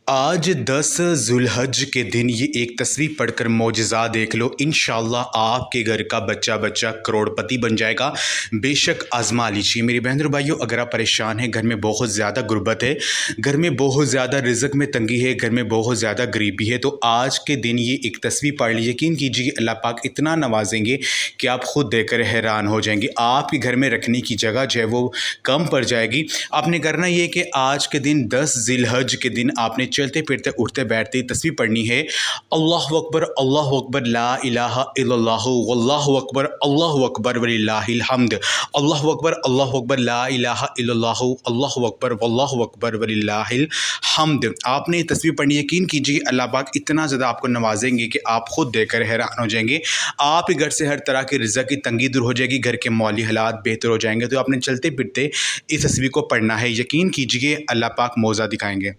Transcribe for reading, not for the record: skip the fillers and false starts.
आज 10 ज़ुल्हज के दिन ये एक तस्वीर पढ़कर मौजज़ा देख लो। इंशाअल्लाह आपके घर का बच्चा बच्चा करोड़पति बन जाएगा। बेशक आज़मा लीजिए। मेरी बहन और भाइयों, अगर आप परेशान हैं, घर में बहुत ज़्यादा गुर्बत है, घर में बहुत ज़्यादा रिज़्क़ में तंगी है, घर में बहुत ज़्यादा गरीबी है, तो आज के दिन ये एक तस्वीर पढ़ लीजिए। यकीन कीजिए अल्लाह पाक इतना नवाजेंगे कि आप खुद देखकर हैरान हो जाएंगे। आपके घर में रखने की जगह जो है वो कम पड़ जाएगी। आपने करना ये कि आज के दिन 10 ज़िलहज के दिन आपने चलते फिरते उठते बैठते तस्बीह पढ़नी है। अल्लाहु अकबर ला इलाहा इल्लल्लाहु वल्लाहु अकबर वलिल्लाहिल हम्द। अल्लाहु अकबर ला इलाहा इल्लल्लाहु अल्लाहु अकबर वल्लाहु अकबर वलिल्लाहिल हम्द। आपने ये तस्बीह पढ़नी है। यकीन कीजिए अल्लाह पाक इतना ज़्यादा आपको नवाजेंगे कि आप खुद देखकर हैरान हो जाएंगे। आप घर से हर तरह के रिज़्क़ की तंगी दूर हो जाएगी, घर के माली हालात बेहतर हो जाएंगे। तो आपने चलते फिरते इस तस्बीह को पढ़ना है। यकीन कीजिए अल्लाह पाक मौज़ा दिखाएंगे।